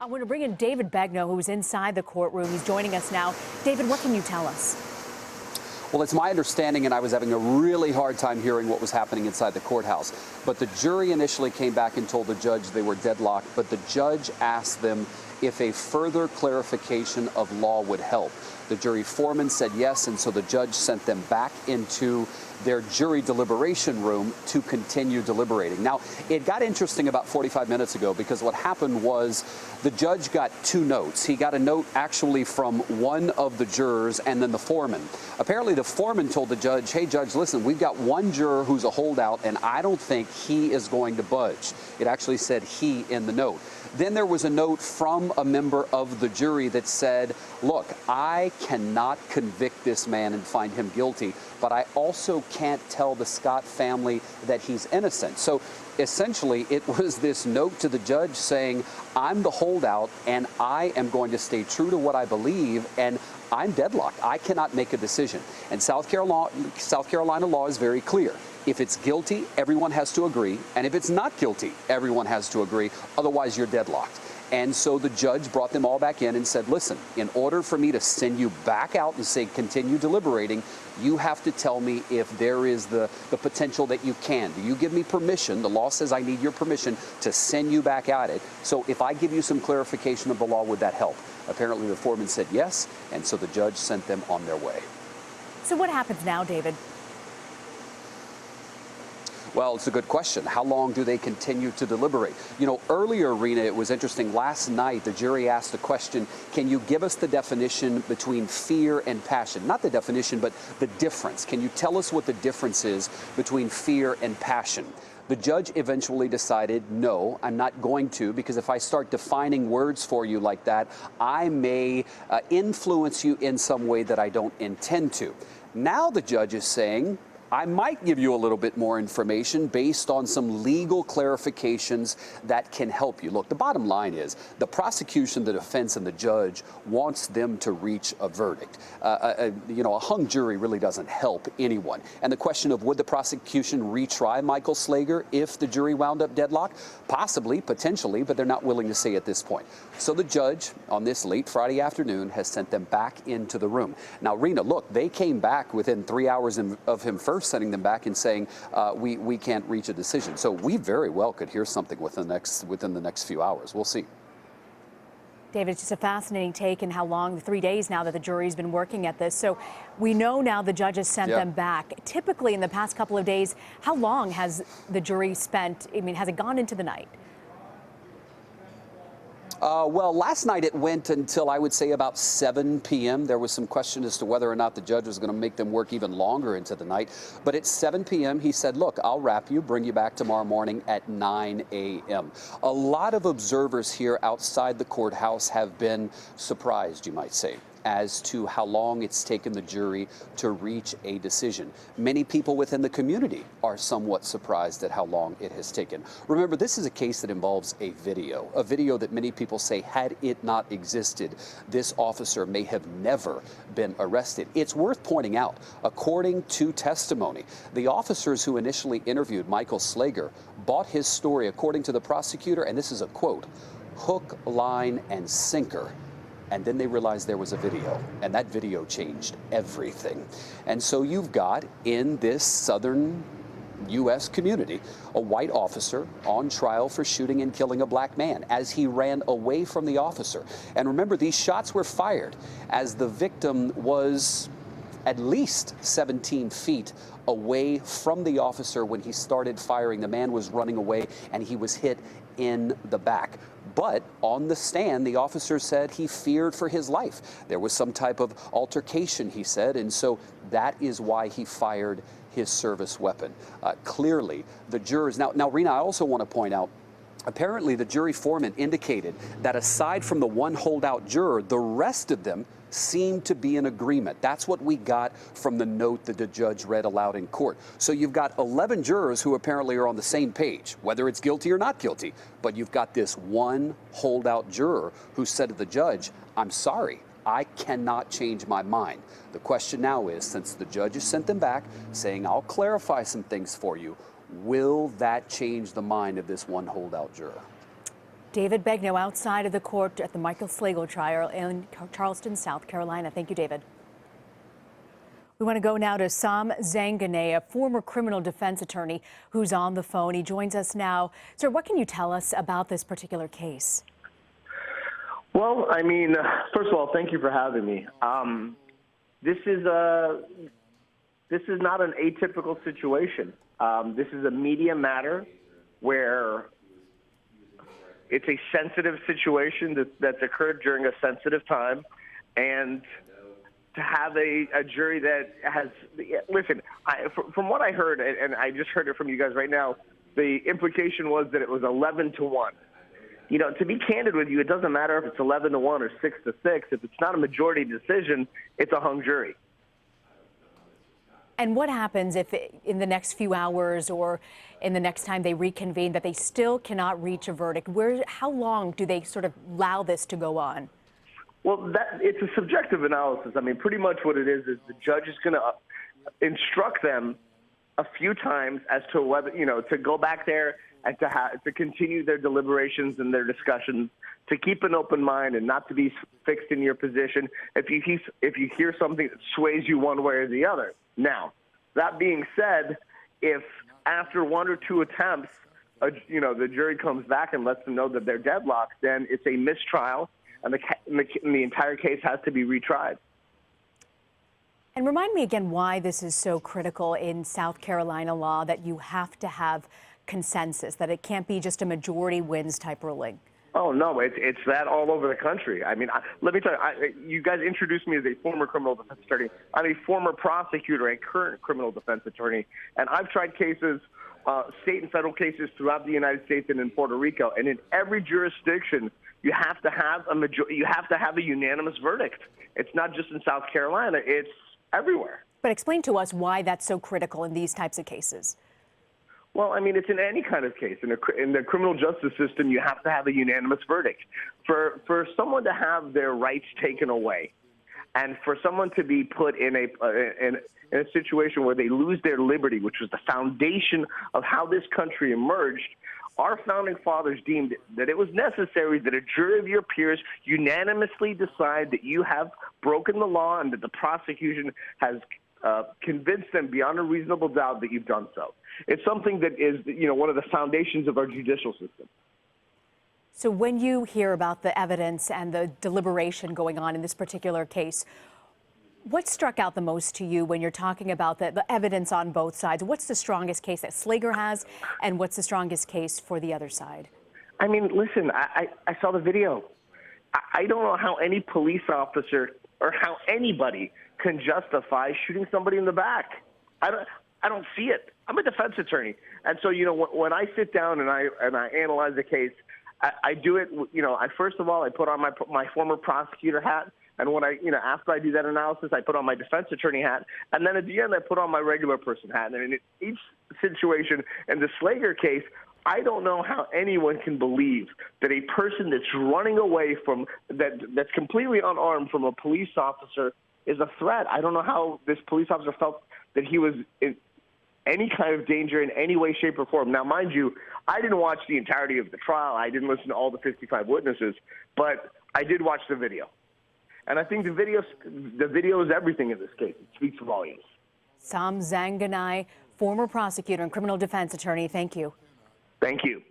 I want to bring in David Begnaud, who's inside the courtroom. He's joining us now. David, what can you tell us? Well, it's my understanding, and I was having a really hard time hearing what was happening inside the courthouse, but the jury initially came back and told the judge they were deadlocked, but the judge asked them if a further clarification of law would help. The jury foreman said yes, and so the judge sent them back into their jury deliberation room to continue deliberating. Now, it got interesting about 45 minutes ago because what happened was the judge got two notes. He got a note actually from one of the jurors and then the foreman. Apparently, the foreman told the judge, hey, judge, listen, we've got one juror who's a holdout, and I don't think he is going to budge. It actually said he in the note. Then there was a note from a member of the jury that said, look, I cannot convict this man and find him guilty, but I also can't tell the Scott family that he's innocent. So essentially, it was this note to the judge saying, I'm the holdout and I am going to stay true to what I believe, and I'm deadlocked. I cannot make a decision. And South Carolina law is very clear. If it's guilty, everyone has to agree. And if it's not guilty, everyone has to agree. Otherwise, you're deadlocked. And so the judge brought them all back in and said, listen, in order for me to send you back out and say continue deliberating, you have to tell me if there is the potential that you can. Do you give me permission? The law says I need your permission to send you back at it. So if I give you some clarification of the law, would that help? Apparently the foreman said yes, and so the judge sent them on their way. So what happens now, David? Well, it's a good question. How long do they continue to deliberate? You know, earlier, Rena, it was interesting. Last night, the jury asked the question, can you give us the definition between fear and passion? Not the definition, but the difference. Can you tell us what the difference is between fear and passion? The judge eventually decided, no, I'm not going to, because if I start defining words for you like that, I may influence you in some way that I don't intend to. Now the judge is saying, I might give you a little bit more information based on some legal clarifications that can help you. Look, the bottom line is the prosecution, the defense, and the judge wants them to reach a verdict. A hung jury really doesn't help anyone. And the question of would the prosecution retry Michael Slager if the jury wound up deadlocked? Possibly, potentially, but they're not willing to say at this point. So the judge on this late Friday afternoon has sent them back into the room. Now, Rena, look, they came back within 3 hours of him first sending them back and saying we can't reach a decision. So we very well could hear something within the next few hours. We'll see. David, it's just a fascinating take in how long, 3 days now that the jury's been working at this. So we know now the judge has sent them back. Typically in the past couple of days, how long has the jury spent? I mean, has it gone into the night? Well, last night it went until I would say about 7 p.m. There was some question as to whether or not the judge was going to make them work even longer into the night. But at 7 p.m. he said, look, I'll wrap you, bring you back tomorrow morning at 9 a.m. A lot of observers here outside the courthouse have been surprised, you might say, as to how long it's taken the jury to reach a decision. Many people within the community are somewhat surprised at how long it has taken. Remember, this is a case that involves a video that many people say had it not existed, this officer may have never been arrested. It's worth pointing out, according to testimony, the officers who initially interviewed Michael Slager bought his story, according to the prosecutor, and this is a quote, hook, line, and sinker. And then they realized there was a video, and that video changed everything. And so you've got, in this southern U.S. community, a white officer on trial for shooting and killing a black man as he ran away from the officer. And remember, these shots were fired as the victim was at least 17 feet away from the officer when he started firing. The man was running away, and he was hit in the back. But on the stand, the officer said he feared for his life. There was some type of altercation, he said, and so that is why he fired his service weapon. Clearly, the jurors... Now, Rena, I also want to point out, apparently the jury foreman indicated that aside from the one holdout juror, the rest of them seemed to be in agreement. That's what we got from the note that the judge read aloud in court. So you've got 11 jurors who apparently are on the same page, whether it's guilty or not guilty. But you've got this one holdout juror who said to the judge, I'm sorry, I cannot change my mind. The question now is, since the judge has sent them back saying, I'll clarify some things for you, will that change the mind of this one holdout juror? David Begnaud outside of the court at the Michael Slager trial in Charleston, South Carolina. Thank you, David. We want to go now to Sam Zanganeh, a former criminal defense attorney who's on the phone. He joins us now. Sir, what can you tell us about this particular case? Well, I mean, first of all, thank you for having me. This is not an atypical situation. This is a media matter where it's a sensitive situation that's occurred during a sensitive time, and to have a jury that has, listen, from what I heard, and I just heard it from you guys right now, the implication was that it was 11-1. You know, to be candid with you, it doesn't matter if it's 11-1 or 6-6. If it's not a majority decision, it's a hung jury. And what happens if in the next few hours or in the next time they reconvene that they still cannot reach a verdict? How long do they sort of allow this to go on? Well, it's a subjective analysis. I mean, pretty much what it is the judge is going to instruct them a few times as to whether, you know, to go back there and to continue their deliberations and their discussions, to keep an open mind and not to be fixed in your position if you hear something that sways you one way or the other. Now, that being said, if after one or two attempts, the jury comes back and lets them know that they're deadlocked, then it's a mistrial, and the entire case has to be retried. And remind me again why this is so critical in South Carolina law, that you have to have consensus, that it can't be just a majority wins type ruling. Oh, no, it's that all over the country. I mean, let me tell you, you guys introduced me as a former criminal defense attorney. I'm a former prosecutor, a current criminal defense attorney, and I've tried cases, state and federal cases throughout the United States and in Puerto Rico, and in every jurisdiction, you have to have a unanimous verdict. It's not just in South Carolina, it's everywhere. But explain to us why that's so critical in these types of cases. Well, I mean, it's in any kind of case. In the criminal justice system, you have to have a unanimous verdict. For someone to have their rights taken away, and for someone to be put in a situation where they lose their liberty, which was the foundation of how this country emerged, our founding fathers deemed that it was necessary that a jury of your peers unanimously decide that you have broken the law and that the prosecution has convinced them beyond a reasonable doubt that you've done so. It's something that is, one of the foundations of our judicial system. So when you hear about the evidence and the deliberation going on in this particular case, what struck out the most to you when you're talking about the evidence on both sides? What's the strongest case that Slager has, and what's the strongest case for the other side? I mean, listen, I saw the video. I don't know how any police officer or how anybody can justify shooting somebody in the back. I don't see it. I'm a defense attorney, and so when I sit down and I analyze a case, I do it. First of all, I put on my former prosecutor hat, and when after I do that analysis, I put on my defense attorney hat, and then at the end, I put on my regular person hat. And in each situation, in the Slager case, I don't know how anyone can believe that a person that's running away that's completely unarmed from a police officer is a threat. I don't know how this police officer felt that he was in any kind of danger in any way, shape, or form. Now, mind you, I didn't watch the entirety of the trial. I didn't listen to all the 55 witnesses, but I did watch the video. And I think the video is everything in this case. It speaks volumes. Sam Zanganeh, former prosecutor and criminal defense attorney, thank you. Thank you.